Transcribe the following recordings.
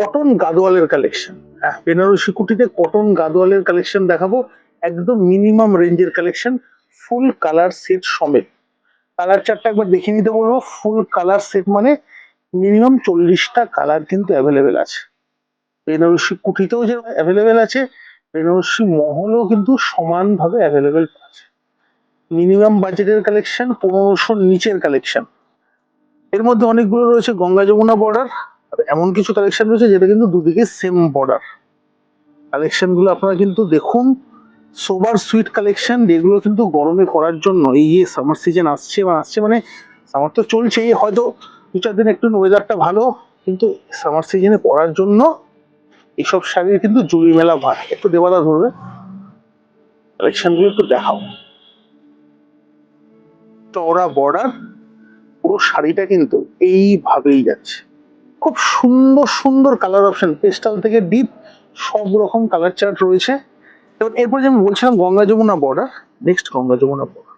Cotton গাদোয়ালের collection. হ্যাঁ, বেনারসি কুটিতে কটন গাদোয়ালের কালেকশন দেখাবো। একদম মিনিমাম রেঞ্জের কালেকশন, ফুল কালার সেট সমেত। কালার চার্টটা একবার দেখে নিতে বলবো। ফুল কালার সেট মানে মিনিমাম 40টা কালার কিন্তু অ্যাভেলেবেল আছে। বেনারসি কুটিতেও যে অ্যাভেলেবেল আছে, বেনারসি মহলও কিন্তু সমানভাবে অ্যাভেলেবেল আছে। মিনিমাম বাজেটের কালেকশন, 1500 নিচের কালেকশন। এর মধ্যে অনেকগুলো রয়েছে গঙ্গা যমুনা বর্ডার, আর এমন কিছু কালেকশন রয়েছে যেটা কিন্তু দুদিকে সেম বর্ডার। কালেকশন গুলো আপনারা কিন্তু দেখুন, সোবার সুইট কালেকশন, যেগুলো কিন্তু গরমে পরার জন্য। এই যে সামার সিজন আসছে বা আসছে মানে সামার তো চলছেই, হয়তো 2-4 দিন একটু ওয়েদারটা ভালো, কিন্তু সামার সিজনে পরার জন্য এইসব শাড়ির কিন্তু জুড়ি মেলা ভার। একটু দেওয়াদা ধরবে, কালেকশন গুলো একটু দেখাও। চওড়া বর্ডার, পুরো শাড়িটা কিন্তু এইভাবেই যাচ্ছে। খুব সুন্দর সুন্দর কালার অপশন, পেস্টাল থেকে ডিপ সব রকম কালার চার্ট রয়েছে। এবার এরপর যে আমি বলছিলাম Ganga Jamuna border, next Ganga Jamuna border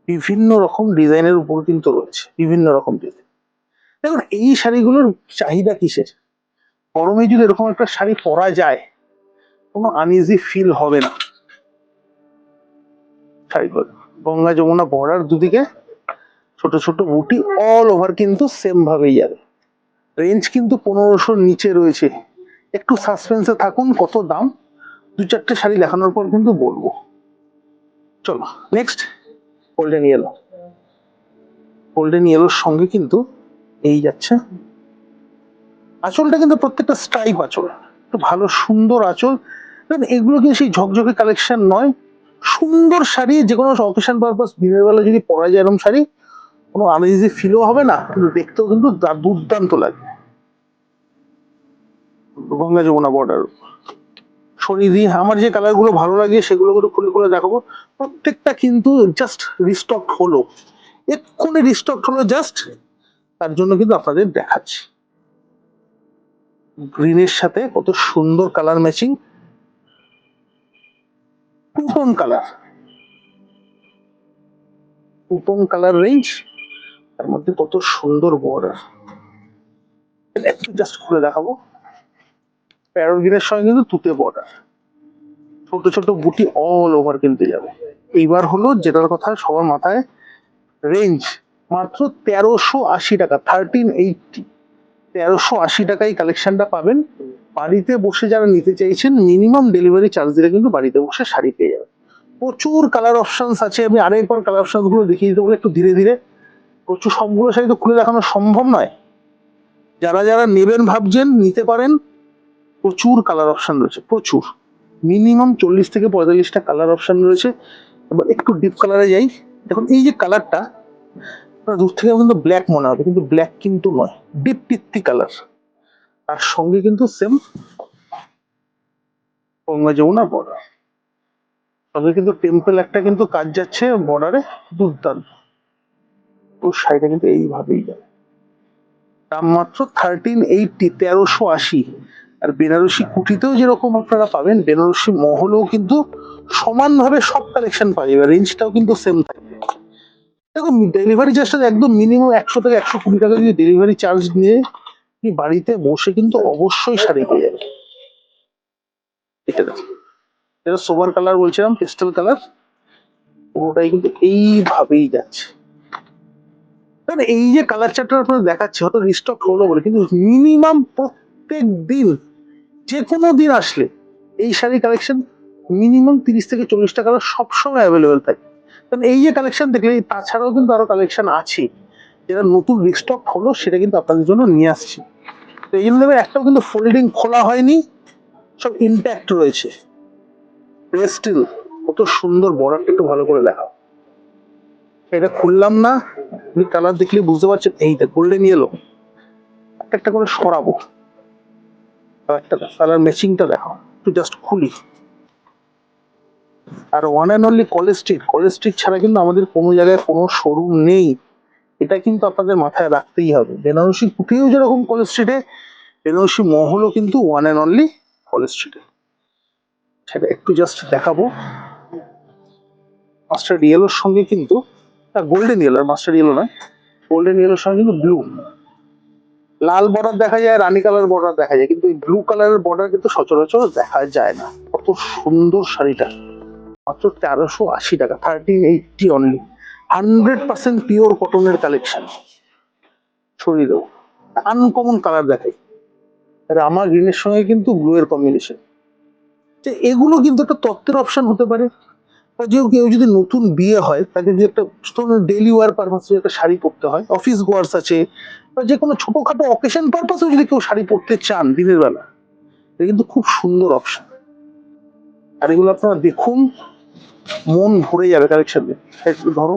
বিভিন্ন রকম ডিজাইনের উপর কিন্তু রয়েছে, বিভিন্ন রকম ডিজাইন। দেখুন এই শাড়িগুলোর চাহিদা কিসের? গরমে যদি এরকম একটা শাড়ি পরা যায়, কোনো আনইজি ফিল হবে না। শাড়িগুলো গঙ্গা যমুনা বর্ডার, দুদিকে ছোট ছোট বুটি, অল ওভার কিন্তু সেম ভাবেই যাবে। রেঞ্জ কিন্তু 1500 নিচে রয়েছে। একটু সাসপেন্সে থাকুন, কত দাম 2-4টে শাড়ি দেখানোর পর কিন্তু বলবো। চলো নেক্সট, গোল্ডেন ইয়েলো। গোল্ডেন ইয়েলোর সঙ্গে কিন্তু এই যাচ্ছে আঁচলটা, কিন্তু প্রত্যেকটা স্ট্রাইপ আঁচল, একটু ভালো সুন্দর আঁচল। এগুলো কিন্তু সেই ঝকঝকে কালেকশন নয়, সুন্দর শাড়ি। যে কোনো অকেশন পারপাস দিনের বেলা যদি পরা যায় এরকম শাড়ি, কোনো আনইজি ফিলও হবে না, কিন্তু দেখতেও কিন্তু দুর্দান্ত লাগবে। গঙ্গা যমুনা বর্ডার সরিয়ে দিয়ে আমার যে কালার গুলো ভালো লাগে সেগুলো করে খুলে খুলে দেখাবো। প্রত্যেকটা কিন্তু জাস্ট রিস্টক হলো, এক্ষুনি রিস্টক হলো জাস্ট, তার জন্য কিন্তু আপনাদের দেখাচ্ছি। গ্রিনের সাথে কত সুন্দর colour matching, two-tone colour, two-tone colour range, তার মধ্যে কত সুন্দর বর্ডার। একটু জাস্ট খুলে দেখাবো। প্যারোট গ্রিনের সঙ্গে কিন্তু তুতে বর্ডার, ছোট ছোট বুটি অল ওভার কিনতে যাবে। এইবার হলো যেটার কথা সবার মাথায়, রেঞ্জ মাত্র 1380 টাকা, 1380। 1380 টাকায় কালেকশনটা পাবেন। বাড়িতে বসে যারা নিতে চাইছেন, মিনিমাম ডেলিভারি চার্জ দিলে কিন্তু বাড়িতে বসে শাড়ি পেয়ে যাবেন। প্রচুর কালার অপশনস আছে, আমি আরেকবার কালার অপশন গুলো দেখিয়ে দিতে বলে একটু ধীরে ধীরে। প্রচুর সবগুলো শাড়ি তো খুলে দেখানো সম্ভব নয়, যারা যারা নেবেন ভাবছেন নিতে পারেন। প্রচুর কালার অপশন রয়েছে, প্রচুর, মিনিমাম 40 থেকে 45টা কালার অপশন রয়েছে। এবার একটু ডিপ কালারে যাই। দেখুন এই যে কালারটা, দূর থেকে কিন্তু ব্ল্যাক মনে হবে, কিন্তু ব্ল্যাক কিন্তু নয়, ডিপ পিত্তি কালার। তার সঙ্গে কিন্তু সেম গঙ্গা যমুনা বর্ডার, সঙ্গে কিন্তু টেম্পল একটা কিন্তু কাজ যাচ্ছে বর্ডারে, দুর্দান্ত। ও শাড়িটা কিন্তু এইভাবেই যাবে। দাম মাত্র 1380, 1380। আর বেনারসি কুটিতেও যেরকম আপনারা পাবেন, বেনারসি মহলেও কিন্তু সমানভাবে সব কালেকশন পাওয়া যাবে, রেঞ্জটাও কিন্তু সেম থাকবে। দেখুন ডেলিভারি চার্জটা একদম মিনিমাম 100 থেকে 120 টাকা যদি ডেলিভারি চার্জ নিয়ে আপনি বাড়িতে বসে কিন্তু অবশ্যই শাড়ি পেয়ে যাবেন। এটা দেখুন, এটা সোবার কালার বলছিলাম, পেস্টেল কালার, পুরোটাই কিন্তু এইভাবেই যাচ্ছে। এই যে কালার চার্টটা আপনার দেখাচ্ছে, হয়তো রিস্টক হলো বলে, কিন্তু মিনিমাম প্রত্যেক দিন, যে কোনো দিন আসলে এই শাড়ি কালেকশন মিনিমাম 30 থেকে 40টা কালার সবসময় অ্যাভেলেবেল থাকে। কারণ এই যে কালেকশন দেখলে, তাছাড়াও কিন্তু আরো কালেকশন আছে, যেটা নতুন রিস্টক হলো, সেটা কিন্তু আপনাদের জন্য নিয়ে আসছি। তো এই জন্য দেখবেন একটাও কিন্তু ফোল্ডিং খোলা হয়নি, সব ইনট্যাক্ট রয়েছে। স্টিল কত সুন্দর, বর্ডারটা একটু ভালো করে দেখাও। এটা খুললাম না, আপনি কালার দেখলে বুঝতে পারছেন। এইটা গোল্ডেন ইয়েলো, একটা একটা করে সরাবো, একটা কালার ম্যাচিংটা দেখাও, একটু জাস্ট খুলি। আর one and only college street, college street ছাড়া কিন্তু আমাদের কোনো জায়গায় কোনো শোরুম নেই, এটা কিন্তু আপনাদের মাথায় রাখতেই হবে। বেনারসি কুটিও যেরকম কলেজ স্ট্রিটে, বেনারসি মহলও কিন্তু ওয়ান অ্যান্ড অনলি কলেজ স্ট্রিটে। সেটা একটু জাস্ট দেখাবো। মাস্টার্ড ইয়েলোর সঙ্গে কিন্তু গোল্ডেন ইয়েলো, আর মাস্টার্ড ইয়েলো নয়, গোল্ডেন ইয়েলোর সঙ্গে কিন্তু ব্লু, লাল বর্ডার দেখা যায়, রানী কালার বর্ডার দেখা যায়, কিন্তু এই ব্লু কালারের বর্ডার কিন্তু সচরাচর দেখা যায় না। কত সুন্দর শাড়িটা, মাত্র 1380 টাকা, 1380 অনলি। 100% পিওর কটনের কালেকশন। ছড়িয়ে দেবো, আনকমন কালার দেখাই, রামা গ্রিনের সঙ্গে কিন্তু ব্লু এর কম্বিনেশন। এগুলো কিন্তু একটা তত্ত্বের অপশন হতে পারে। যে কেউ যদি নতুন বিয়ে হয়, তাকে যে একটা ডেইলি ওয়ার পারপাসে একটা শাড়ি পরতে হয়, অফিস গোয়ার্স আছে, বা যে কোনো ছোটখাটো অকেশন পারপাসেও যদি কেউ শাড়ি পরতে চান দিনের বেলা, এটা কিন্তু খুব সুন্দর অপশন। আর এগুলো আপনারা দেখুন, মন ভরে যাবে কালেকশন দিয়ে। একটু ধরো,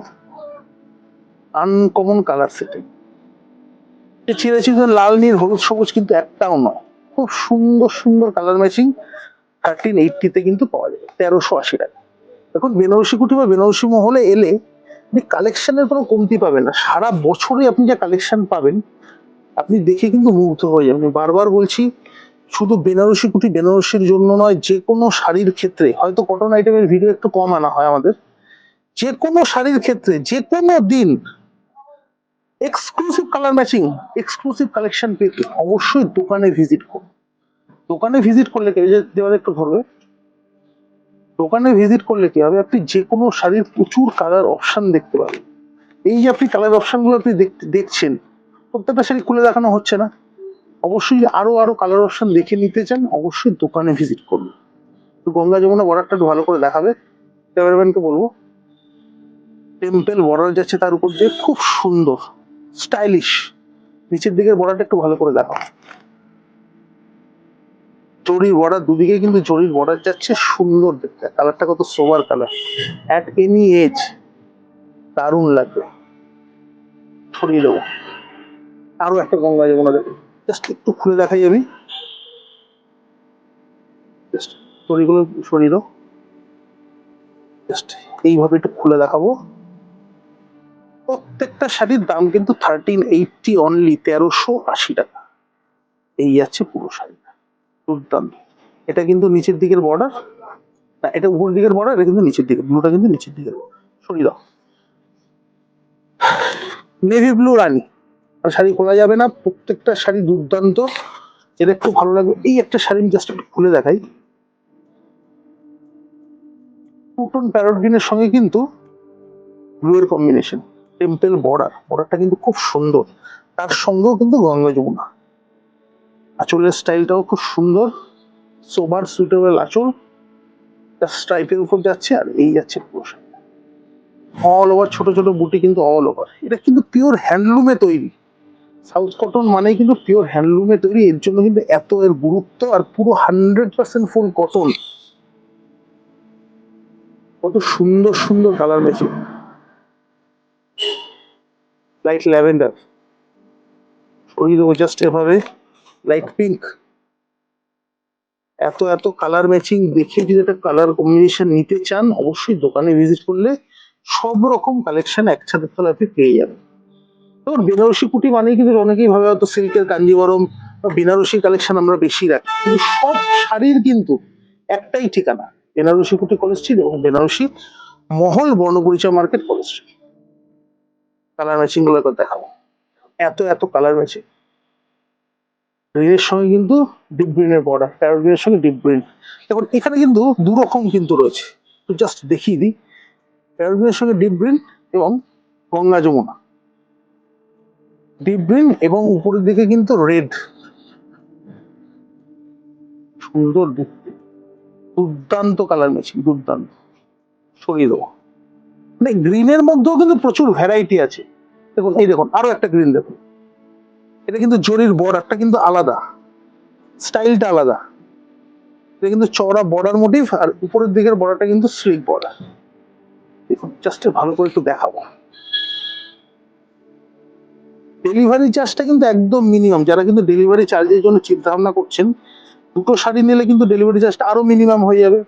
আনকমন কালার সেটিং, ছিঁড়ে ছিঁড়ে লাল নীল হলুদ সবুজ কিন্তু একটাও নয়, খুব সুন্দর সুন্দর কালার ম্যাচিং 1380-তে কিন্তু পাওয়া যাবে, 1380 টাকা। এখন বেনারসি কুটি বা বেনারসি মহলে এলে আপনি কালেকশনের কোনো কমতি পাবেন না। সারা বছরে আপনি যা কালেকশন পাবেন, আপনি দেখে কিন্তু মুগ্ধ হয়ে যাবেন। আমি বারবার বলছি, শুধু বেনারসি কুটি বেনারসির জন্য নয়, যে কোনো শাড়ির ক্ষেত্রে, হয়তো কটন আইটেমের ভিডিও একটু কম আনা হয় আমাদের, যে কোনো শাড়ির ক্ষেত্রে যে কোনো দিন exclusive colour matching, exclusive collection পেতে অবশ্যই দোকানে ভিজিট করুন। দোকানে ভিজিট করলে কি, দেওয়ালে একটু ধরবে, দোকানে ভিজিট করলে কি হবে, আপনি যে কোনো শাড়ির প্রচুর কালার অপশন দেখতে পাবেন। এই যে আপনি কালার অপশন গুলো আপনি দেখছেন, প্রত্যেকটা শাড়ি খুলে দেখানো হচ্ছে না। অবশ্যই আরো আরো কালার অপশন দেখে নিতে চান, অবশ্যই দোকানে ভিজিট করুন। তো গঙ্গা যমুনা বর্ডারটা একটু ভালো করে দেখাবে, ক্যামেরাম্যানকে বলবো। টেম্পল বর্ডার যাচ্ছে তার উপর দিয়ে, খুব সুন্দর স্টাইলিশ। নিচের দিকের বর্ডারটা একটু ভালো করে দেখাও। জরির বর্ডার, দুদিকে কিন্তু জরির বর্ডার যাচ্ছে, সুন্দর দেখতে। কালারটা কত sober colour, at any age দারুণ লাগবে। ছড়িয়ে দেবো আরো একটা গঙ্গা যমুনা দেখো, জাস্ট একটু খুলে দেখাই আমি, জাস্ট দড়িগুলো সরিয়ে দাও, জাস্ট এইভাবে একটু খুলে দেখাবো। প্রত্যেকটা শাড়ির দাম কিন্তু 1380 অনলি, 1380 টাকা। এই যাচ্ছে পুরো শাড়িটা, দুর্দান্ত। এটা কিন্তু নিচের দিকের বর্ডার, না এটা উপর দিকের বর্ডার, এটা কিন্তু নিচের দিকে, ব্লুটা কিন্তু নিচের দিকের। সরিয়ে দাও, নেভি ব্লু রানী। আর শাড়ি খোলা যাবে না, প্রত্যেকটা শাড়ি দুর্দান্ত। এটা একটু ভালো লাগবে। এই একটা শাড়ি আমি জাস্ট একটু খুলে দেখাই, টুটন প্যারট গ্রিনের সঙ্গে কিন্তু ব্লু এর কম্বিনেশন, টেম্পল বর্ডার, বর্ডারটা কিন্তু খুব সুন্দর। তার সঙ্গেও কিন্তু গঙ্গা যমুনা। আঁচলের স্টাইলটাও খুব সুন্দর, সোবার সুইটেবল আঁচল, স্ট্রাইপের উপর যাচ্ছে, আর এই যাচ্ছে পুরো অল ওভার ছোট ছোট বুটি, কিন্তু অল ওভার। এটা কিন্তু পিওর হ্যান্ডলুমে তৈরি। সাউথ কটন মানেই কিন্তু পিওর হ্যান্ডলুমে তৈরি, এর জন্য কিন্তু এত এর গুরুত্ব। আর পুরো 100% ফুল কটন। কত সুন্দর সুন্দর কালার ম্যাচিং, লাইট ল্যাভেন্ডার, সরিয়ে দেবো জাস্ট এভাবে, লাইট পিঙ্ক। এত এত কালার ম্যাচিং দেখে যদি একটা কালার কম্বিনেশন নিতে চান, অবশ্যই দোকানে ভিজিট করলে সব রকম কালেকশন একসাথে তলে আপনি পেয়ে যাবেন। তো বেনারসি কুটি মানেই কিন্তু অনেকেই ভাবে হয়তো সিল্কের কাঞ্জিবরম বা বেনারসি কালেকশন আমরা বেশি রাখি, কিন্তু সব শাড়ির কিন্তু একটাই ঠিকানা, বেনারসি কুটি কলেজ স্ট্রিট এবং Banarasi Mahal Barnaparichay market college street. Colour matching গুলো একবার দেখাবো, এত এত কালার ম্যাচিং। গ্রিনের সঙ্গে কিন্তু ডিপ গ্রিনের বর্ডার, প্যারট গ্রিনের সঙ্গে ডিপ গ্রিন। দেখুন এখানে কিন্তু দু রকম কিন্তু রয়েছে, তো জাস্ট দেখিয়ে দিই। প্যারট গ্রিনের সঙ্গে ডিপ গ্রিন এবং গঙ্গা যমুনা, ডিপ গ্রিন এবং উপরের দিকে কিন্তু রেড, সুন্দর দেখতে, দুর্দান্ত কালার ম্যাচিং, দুর্দান্ত। সরিয়ে দেবো, মানে গ্রিনের মধ্যেও কিন্তু প্রচুর ভ্যারাইটি আছে। দেখুন এই দেখুন আরো একটা গ্রিন দেখুন, এটা কিন্তু জরির বর্ডারটা কিন্তু আলাদা, স্টাইলটা আলাদা। এটা কিন্তু চওড়া বর্ডার মোটিভ, আর উপরের দিকের বর্ডারটা কিন্তু স্লিক বর্ডার। দেখুন জাস্ট ভালো করে একটু দেখাবো। ডেলিভারি চার্জটা কিন্তু একদম মিনিমাম। যারা কিন্তু ডেলিভারি চার্জের জন্য চিন্তা ভাবনা করছেন, দুটো শাড়ি নিলে কিন্তু ডেলিভারি চার্জটা আরো মিনিমাম হয়ে যাবে।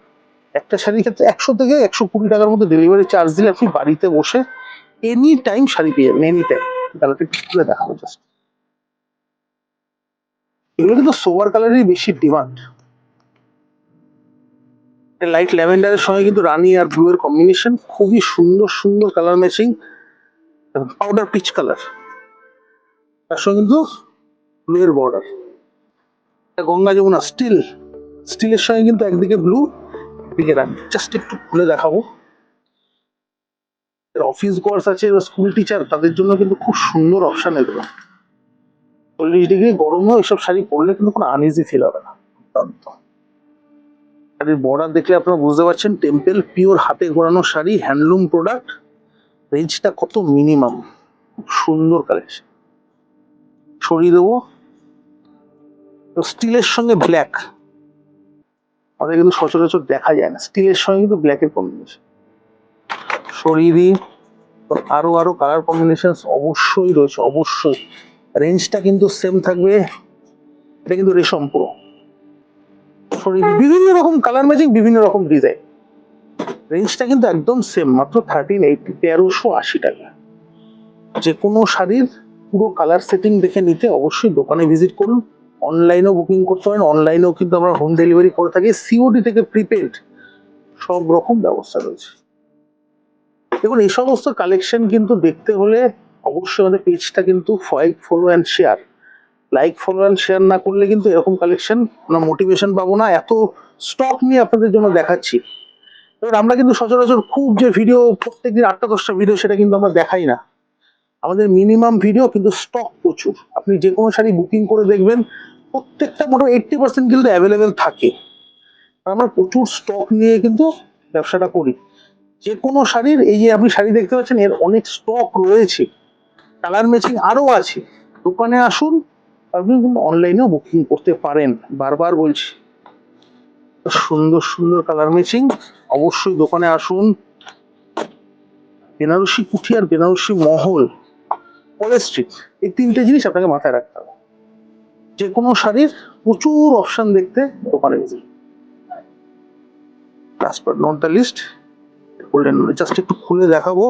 একটা শাড়ির ক্ষেত্রে 100 থেকে 120 টাকার মধ্যে ডেলিভারি চার্জ দিলে আপনি বাড়িতে বসে এনি টাইম শাড়ি পেয়ে যাবেন, এনি টাইম। কালারটা খুলে দেখাবো জাস্ট। এগুলো কিন্তু সোবার কালারেরই বেশি ডিমান্ড। লাইট ল্যাভেন্ডারের সঙ্গে কিন্তু রানী আর ব্লু এর কম্বিনেশন, খুবই সুন্দর সুন্দর colour matching. Powder peach colour, তার সঙ্গে কিন্তু ব্লু এর বর্ডার, গঙ্গা যমুনা স্টিল, স্টিলের সঙ্গে কিন্তু একদিকে ব্লু, একদিকে রানি। জাস্ট একটু খুলে দেখাবো। অফিস গোয়ার্স আছে, স্কুল টিচার, তাদের জন্য কিন্তু খুব সুন্দর অপশন এগুলো। 40 ডিগ্রি গরমেও এসব শাড়ি পরলে কিন্তু কোনো আনইজি ফিল হবে না। শাড়ির বর্ডার দেখলে আপনারা বুঝতে পারছেন, টেম্পেল পিওর হাতে ঘোরানো শাড়ি, হ্যান্ডলুম প্রোডাক্ট। রেঞ্জটা কত মিনিমাম, খুব সুন্দর কালেকশন। সরিয়ে দেবো। স্টিলের সঙ্গে ব্ল্যাক আমাদের কিন্তু সচরাচর দেখা যায় না, স্টিলের সঙ্গে কিন্তু ব্ল্যাকের কম্বিনেশন। সরিয়ে দিই। আরো আরো কালার কম্বিনেশন অবশ্যই রয়েছে, অবশ্যই। রেঞ্জটা কিন্তু সেম থাকবে। এটা কিন্তু রেশম পুরো। সরিয়ে দিই। বিভিন্ন রকম কালার ম্যাচিং, বিভিন্ন রকম ডিজাইন। রেঞ্জটা কিন্তু একদম সেম, মাত্র 1380, 1380 টাকা। যে কোনো শাড়ির পুরো কালার সেটিং দেখে নিতে অবশ্যই দোকানে ভিজিট করুন। অনলাইনেও বুকিং করতে পারেন, অনলাইনেও কিন্তু আমরা হোম ডেলিভারি করে থাকি। সিওডি থেকে প্রিপেড সব রকম ব্যবস্থা রয়েছে। দেখুন, এই সমস্ত কালেকশন কিন্তু দেখতে হলে অবশ্যই আমাদের পেজটা কিন্তু like, follow and share. Like, follow and share না করলে কিন্তু এরকম কালেকশন আমরা মোটিভেশন পাবো না। এত স্টক নিয়ে আপনাদের জন্য দেখাচ্ছি। এবার আমরা কিন্তু সচরাচর খুব যে ভিডিও, প্রত্যেকদিন 8টা 10টা ভিডিও, সেটা কিন্তু আমরা দেখাই না। আমাদের মিনিমাম ভিডিও কিন্তু স্টক প্রচুর। আপনি যে কোনো শাড়ি বুকিং করে দেখবেন, প্রত্যেকটা মোটামুটি 80% কিন্তু অ্যাভেলেবেল থাকে। আমরা প্রচুর স্টক নিয়ে কিন্তু ব্যবসাটা করি। যে কোনো শাড়ির, এই যে আপনি শাড়ি দেখতে পাচ্ছেন, এর অনেক স্টক রয়েছে, কালার ম্যাচিং আরো আছে। দোকানে আসুন, আপনি কিন্তু অনলাইনেও বুকিং করতে পারেন। বারবার বলছি, সুন্দর সুন্দর কালার ম্যাচিং, অবশ্যই দোকানে আসুন। বেনারসি কুঠি আর বেনারসি মহল, কলেজ স্ট্রিট, এই 3টে জিনিস আপনাকে মাথায় রাখতে হবে। যে কোনো শাড়ির প্রচুর অপশন দেখতে দোকানে visit. Last but not the least, golden. Just একটু খুলে দেখাবো।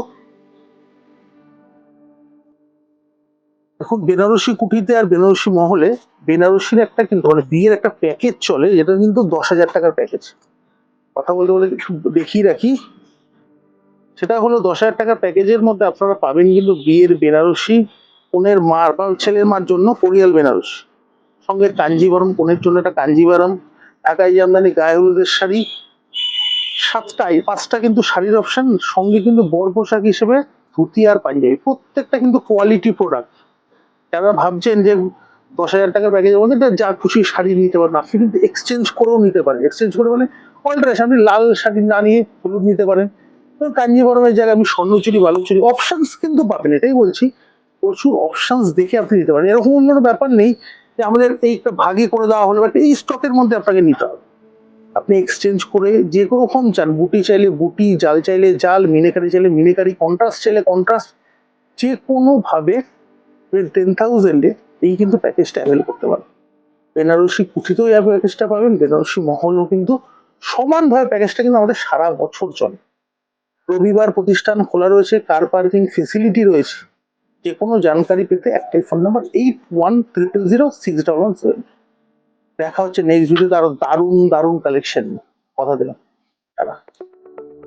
এখন বেনারসি কুঠিতে আর বেনারসি মহলে বেনারসির একটা কিন্তু মানে বিয়ের একটা প্যাকেজ চলে, যেটা কিন্তু 10,000 টাকার প্যাকেজ। কথা বলতে বলতে কিছু দেখিয়ে রাখি। সেটা হলো 10,000 টাকার প্যাকেজের মধ্যে আপনারা পাবেন কিন্তু বিয়ের বেনারসি, কনের মার বা ছেলের মার জন্য কোরিয়াল বেনারসি, সঙ্গে কাঞ্জিবরম, কনের জন্য একটা কাঞ্জিবরম, একাই জামদানি গায়ে হলুদের শাড়ি, 5টা কিন্তু শাড়ির অপশন, সঙ্গে কিন্তু বর পোশাক হিসেবে ধুতি আর পাঞ্জাবি। প্রত্যেকটা কিন্তু কোয়ালিটি প্রোডাক্ট। যারা ভাবছেন যে 10,000 টাকার প্যাকেজের মধ্যে যা খুশি শাড়ি নিতে পারেন, আপনি কিন্তু এক্সচেঞ্জ করেও নিতে পারেন। এক্সচেঞ্জ করে মানে অল্টারেশন, আপনি লাল শাড়ি না নিয়ে হলুদ নিতে পারেন। কাঞ্জিবরমের জায়গায় আপনি স্বর্ণচুরি, বালুচুরি, অপশনস কিন্তু পাবেন। এটাই বলছি, প্রচুর অপশনস দেখে আপনি নিতে পারেন। এরকম অন্য ব্যাপার নেই যে আমাদের এই একটা ভাগে করে দেওয়া হলো, বাট এই স্টকের মধ্যে আপনাকে নিতে হবে। আপনি এক্সচেঞ্জ করে যে কোনো রকম চান, বুটি চাইলে বুটি, জাল চাইলে জাল, মিনেকারি চাইলে মিনেকারি, কন্ট্রাস্ট চাইলে কন্ট্রাস্ট, যে কোনো ভাবে 10,000-এ এই কিন্তু প্যাকেজটা অ্যাভেল করতে পারেন। বেনারসি কুঠিতেও এই প্যাকেজটা পাবেন, বেনারসি মহলও কিন্তু সমানভাবে প্যাকেজটা কিন্তু আমাদের সারা বছর চলে। রবিবার প্রতিষ্ঠান খোলা রয়েছে, কার পার্কিং ফেসিলিটি রয়েছে। যে কোনো জানকারি পেতে একটাই ফোন নাম্বার, 81000611. দেখা হচ্ছে নেক্সট ভিডিওতে আরো দারুণ দারুণ কালেকশন, কথা দিলাম।